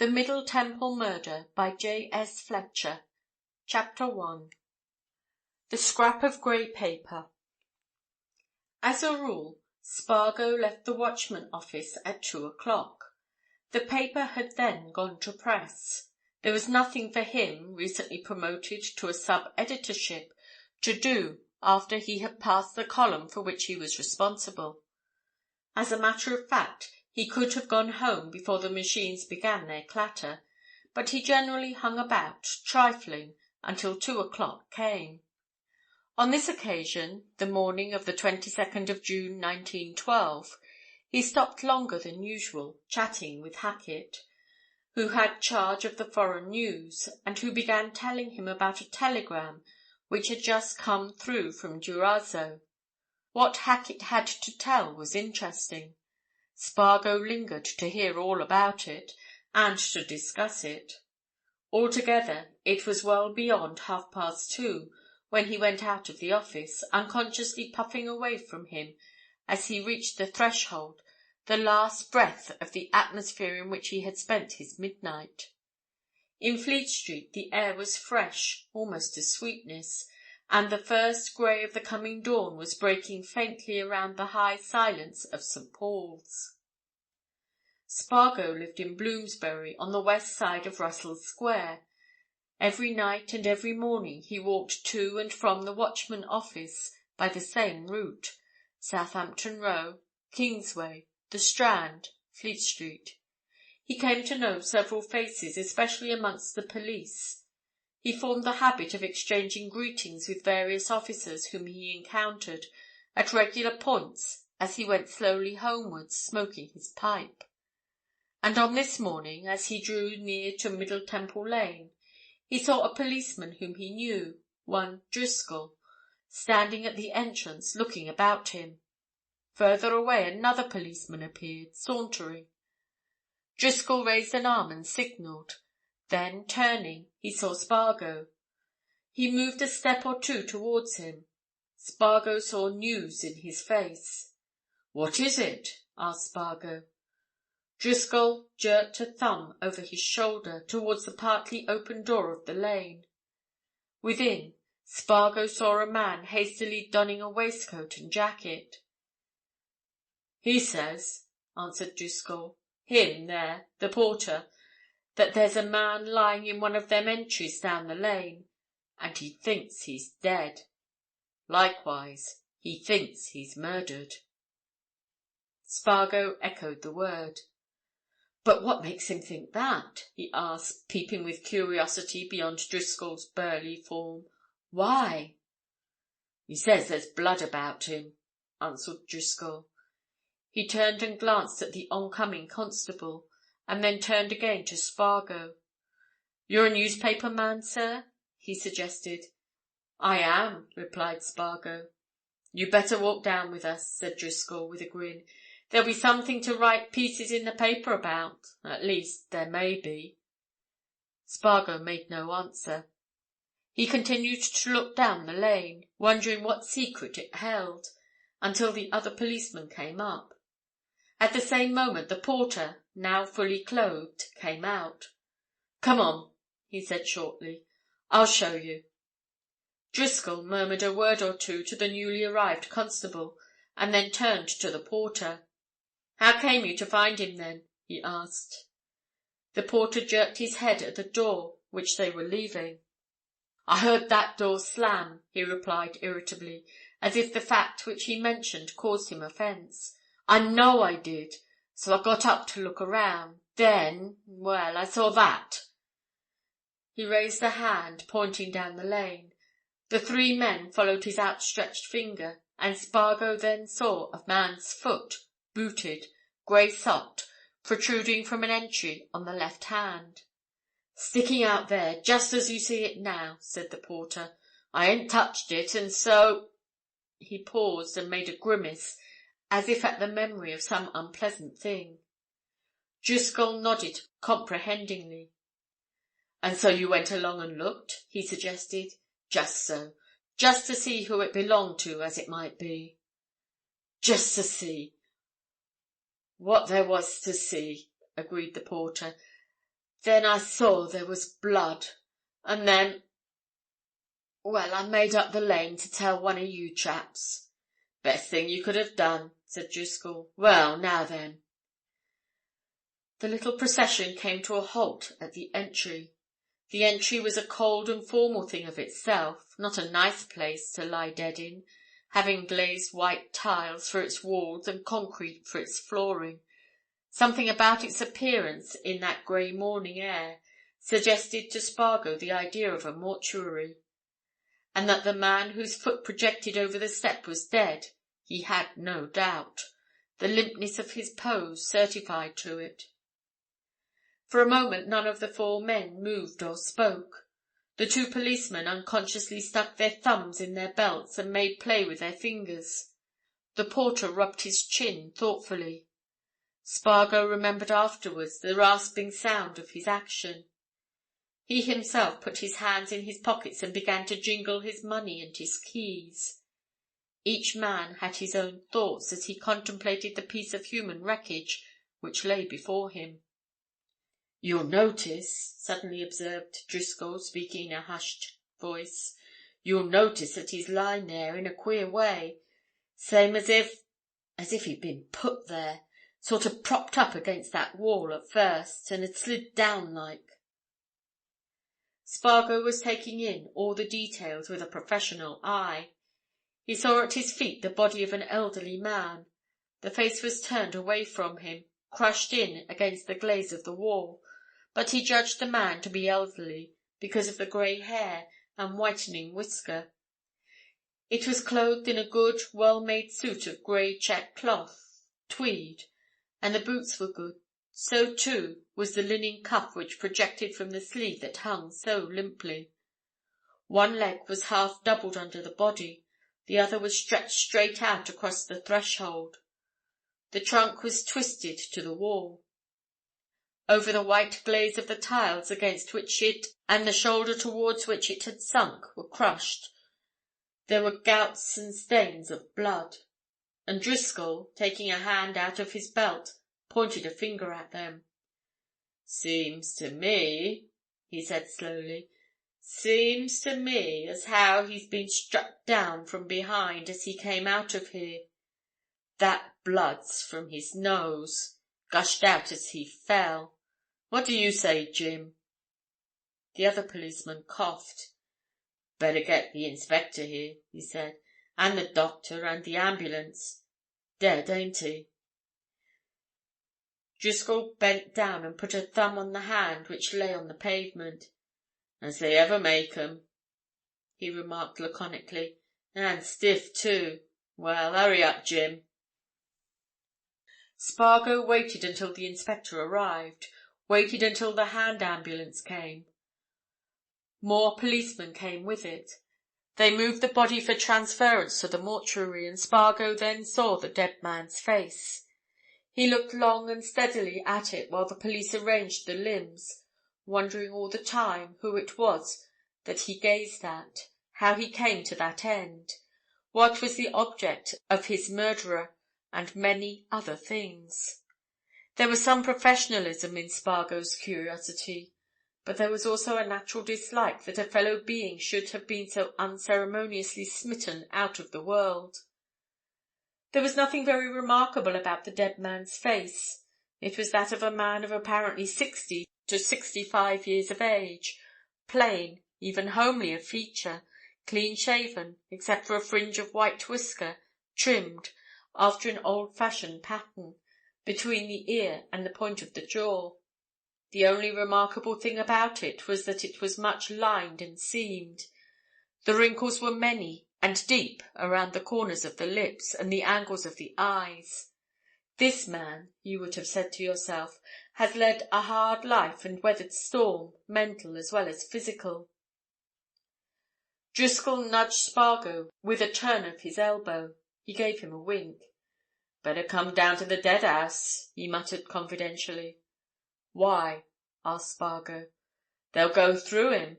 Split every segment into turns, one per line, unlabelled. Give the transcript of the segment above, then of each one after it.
The Middle Temple Murder by S.Fletcher. Chapter 1. The Scrap of Grey Paper. As a rule, Spargo left the Watchman office at 2 o'clock. The paper had then gone to press. There was nothing for him, recently promoted to a sub-editorship, to do after he had passed the column for which he was responsible. As a matter of fact, he could have gone home before the machines began their clatter, but he generally hung about, trifling, until 2 o'clock came. On this occasion, the morning of the 22nd of June 1912, he stopped longer than usual, chatting with Hackett, who had charge of the foreign news, and who began telling him about a telegram which had just come through from Durazzo. What Hackett had to tell was interesting. Spargo lingered to hear all about it, and to discuss it. Altogether, it was well beyond 2:30 when he went out of the office, unconsciously puffing away from him as he reached the threshold the last breath of the atmosphere in which he had spent his midnight. In Fleet Street the air was fresh, almost to sweetness, and the first grey of the coming dawn was breaking faintly around the high silence of St. Paul's. Spargo lived in Bloomsbury, on the west side of Russell Square. Every night and every morning he walked to and from the Watchman office by the same route: Southampton Row, Kingsway, the Strand, Fleet Street. He came to know several faces, especially amongst the police. He formed the habit of exchanging greetings with various officers whom he encountered at regular points as he went slowly homewards, smoking his pipe. And on this morning, as he drew near to Middle Temple Lane, he saw a policeman whom he knew, one Driscoll, standing at the entrance, looking about him. Further away another policeman appeared, sauntering. Driscoll raised an arm and signalled. Then, turning, he saw Spargo. He moved a step or two towards him. Spargo saw news in his face. "What is it?" asked Spargo. Driscoll jerked a thumb over his shoulder towards the partly open door of the lane. Within, Spargo saw a man hastily donning a waistcoat and jacket. "He says," answered Driscoll, "him there, the porter, that there's a man lying in one of them entries down the lane, and he thinks he's dead. Likewise, he thinks he's murdered." Spargo echoed the word. "But what makes him think that?" he asked, peeping with curiosity beyond Driscoll's burly form. "Why?" "He says there's blood about him," answered Driscoll. He turned and glanced at the oncoming constable, and then turned again to Spargo. "You're a newspaper man, sir?" he suggested. "I am," replied Spargo. "You'd better walk down with us," said Driscoll, with a grin. "There'll be something to write pieces in the paper about. At least, there may be." Spargo made no answer. He continued to look down the lane, wondering what secret it held, until the other policeman came up. At the same moment the porter, now fully clothed, came out. "Come on," he said shortly. "I'll show you." Driscoll murmured a word or two to the newly arrived constable, and then turned to the porter. "How came you to find him, then?" he asked. The porter jerked his head at the door which they were leaving. "I heard that door slam," he replied irritably, as if the fact which he mentioned caused him offence. "I know I did. So I got up to look around. Then, I saw that." He raised a hand, pointing down the lane. The three men followed his outstretched finger, and Spargo then saw a man's foot, booted, grey-socked, protruding from an entry on the left hand. "Sticking out there, just as you see it now," said the porter. "I ain't touched it, and so—" He paused and made a grimace, as if at the memory of some unpleasant thing. Driscoll nodded comprehendingly. "And so you went along and looked?" he suggested. "Just so. Just to see who it belonged to, as it might be." "Just to see what there was to see," agreed the porter. Then I saw there was blood, and then, well, I made up the lane to tell one of you chaps." "Best thing you could have done," said Driscoll. "Well, now then." The little procession came to a halt at the entry. The entry was a cold and formal thing of itself, not a nice place to lie dead in, having glazed white tiles for its walls and concrete for its flooring. Something about its appearance in that grey morning air suggested to Spargo the idea of a mortuary. And that the man whose foot projected over the step was dead, he had no doubt. The limpness of his pose certified to it. For a moment none of the four men moved or spoke. The two policemen unconsciously stuck their thumbs in their belts and made play with their fingers. The porter rubbed his chin thoughtfully. Spargo remembered afterwards the rasping sound of his action. He himself put his hands in his pockets and began to jingle his money and his keys. Each man had his own thoughts as he contemplated the piece of human wreckage which lay before him. "You'll notice," suddenly observed Driscoll, speaking in a hushed voice, "you'll notice that he's lying there in a queer way, same as if he'd been put there, sort of propped up against that wall at first, and had slid down like." Spargo was taking in all the details with a professional eye. He saw at his feet the body of an elderly man. The face was turned away from him, crushed in against the glaze of the wall, but he judged the man to be elderly because of the grey hair and whitening whisker. It was clothed in a good, well-made suit of grey check cloth, tweed, and the boots were good. So, too, was the linen cuff which projected from the sleeve that hung so limply. One leg was half doubled under the body, the other was stretched straight out across the threshold. The trunk was twisted to the wall. Over the white glaze of the tiles against which it and the shoulder towards which it had sunk were crushed. There were gouts and stains of blood, and Driscoll, taking a hand out of his belt, pointed a finger at them. "Seems to me," he said slowly, "seems to me as how he's been struck down from behind as he came out of here. That blood's from his nose, gushed out as he fell. What do you say, Jim?" The other policeman coughed. "Better get the inspector here," he said, "and the doctor and the ambulance. Dead, ain't he?" Driscoll bent down and put a thumb on the hand which lay on the pavement. "As they ever make 'em," he remarked laconically. "And stiff, too. Well, hurry up, Jim." Spargo waited until the inspector arrived, waited until the hand ambulance came. More policemen came with it. They moved the body for transference to the mortuary, and Spargo then saw the dead man's face. He looked long and steadily at it while the police arranged the limbs, wondering all the time who it was that he gazed at, how he came to that end, what was the object of his murderer, and many other things. There was some professionalism in Spargo's curiosity, but there was also a natural dislike that a fellow being should have been so unceremoniously smitten out of the world. There was nothing very remarkable about the dead man's face. It was that of a man of apparently 60 to 65 years of age, plain, even homely of feature, clean-shaven, except for a fringe of white whisker, trimmed, after an old-fashioned pattern, between the ear and the point of the jaw. The only remarkable thing about it was that it was much lined and seamed. The wrinkles were many and deep around the corners of the lips and the angles of the eyes. This man, you would have said to yourself, has led a hard life and weathered storm, mental as well as physical. Driscoll nudged Spargo with a turn of his elbow. He gave him a wink. "Better come down to the dead house," he muttered confidentially. "Why?" asked Spargo. "They'll go through him,"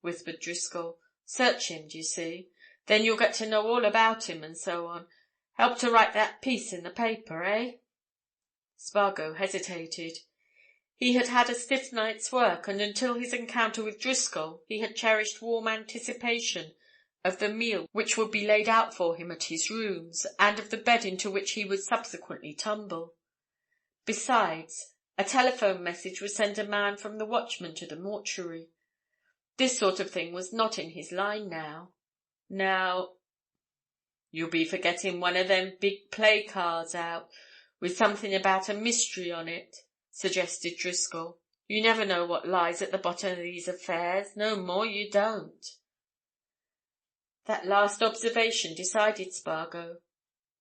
whispered Driscoll. "Search him, d'ye see? Then you'll get to know all about him and so on. Help to write that piece in the paper, eh?" Spargo hesitated. He had had a stiff night's work, and until his encounter with Driscoll he had cherished warm anticipation of the meal which would be laid out for him at his rooms, and of the bed into which he would subsequently tumble. Besides, a telephone message would send a man from the watchman to the mortuary. This sort of thing was not in his line now. "You'll be for getting one of them big play cards out, with something about a mystery on it," suggested Driscoll. "You never know what lies at the bottom of these affairs, no more you don't." That last observation decided Spargo.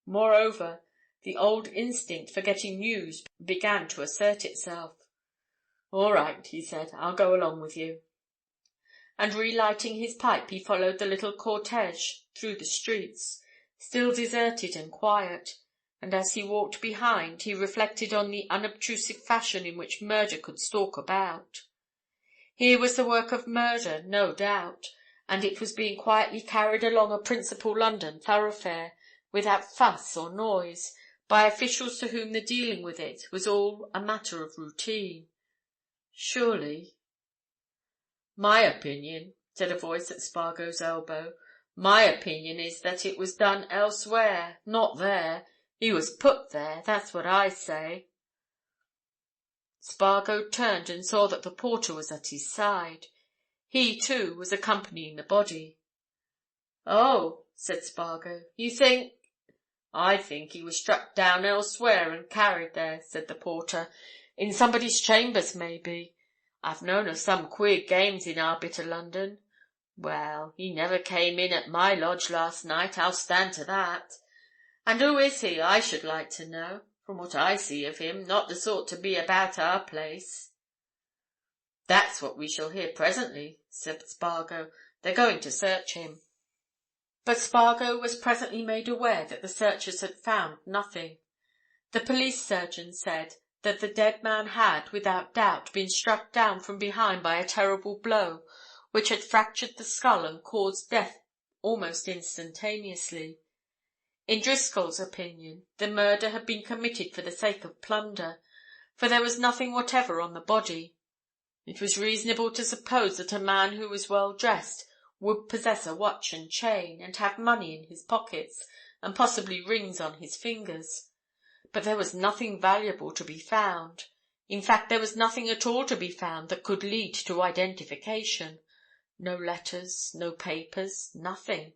Moreover, the old instinct for getting news began to assert itself. "All right," he said, "I'll go along with you." And relighting his pipe, he followed the little cortege through the streets, still deserted and quiet, and as he walked behind, he reflected on the unobtrusive fashion in which murder could stalk about. Here was the work of murder, no doubt, and it was being quietly carried along a principal London thoroughfare, without fuss or noise, by officials to whom the dealing with it was all a matter of routine. Surely— "My opinion," said a voice at Spargo's elbow, "my opinion is that it was done elsewhere, not there. He was put there, that's what I say." Spargo turned and saw that the porter was at his side. He, too, was accompanying the body. "Oh," said Spargo, "you think—" "I think he was struck down elsewhere and carried there," said the porter. "In somebody's chambers, maybe. I've known of some queer games in our bit of London. Well, he never came in at my lodge last night, I'll stand to that. And who is he, I should like to know? From what I see of him, not the sort to be about our place." "That's what we shall hear presently," said Spargo. "They're going to search him." But Spargo was presently made aware that the searchers had found nothing. The police surgeon said that the dead man had, without doubt, been struck down from behind by a terrible blow which had fractured the skull and caused death almost instantaneously. In Driscoll's opinion, the murder had been committed for the sake of plunder, for there was nothing whatever on the body. It was reasonable to suppose that a man who was well dressed would possess a watch and chain, and have money in his pockets, and possibly rings on his fingers. But there was nothing valuable to be found. In fact, there was nothing at all to be found that could lead to identification. No letters, no papers, nothing.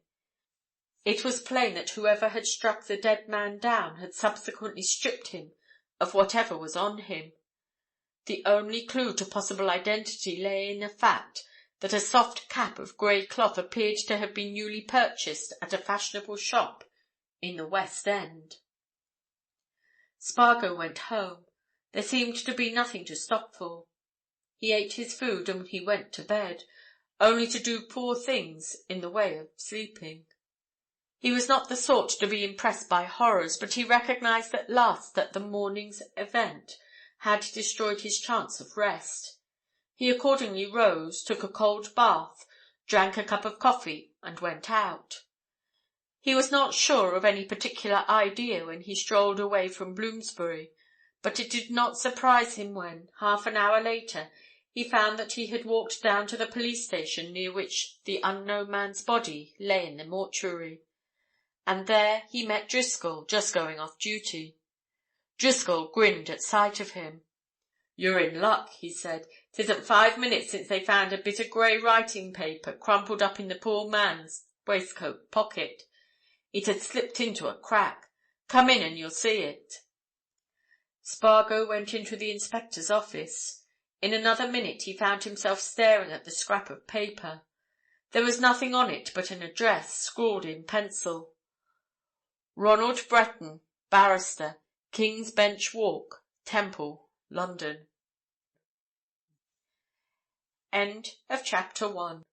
It was plain that whoever had struck the dead man down had subsequently stripped him of whatever was on him. The only clue to possible identity lay in the fact that a soft cap of grey cloth appeared to have been newly purchased at a fashionable shop in the West End. Spargo went home. There seemed to be nothing to stop for. He ate his food and he went to bed, only to do poor things in the way of sleeping. He was not the sort to be impressed by horrors, but he recognised at last that the morning's event had destroyed his chance of rest. He accordingly rose, took a cold bath, drank a cup of coffee, and went out. He was not sure of any particular idea when he strolled away from Bloomsbury, but it did not surprise him when, half an hour later, he found that he had walked down to the police station near which the unknown man's body lay in the mortuary. And there he met Driscoll, just going off duty. Driscoll grinned at sight of him. "You're in luck," he said. "'Tisn't 5 minutes since they found a bit of grey writing paper crumpled up in the poor man's waistcoat pocket. It had slipped into a crack. Come in and you'll see it." Spargo went into the inspector's office. In another minute he found himself staring at the scrap of paper. There was nothing on it but an address, scrawled in pencil. Ronald Breton, barrister, King's Bench Walk, Temple, London. End of chapter 1.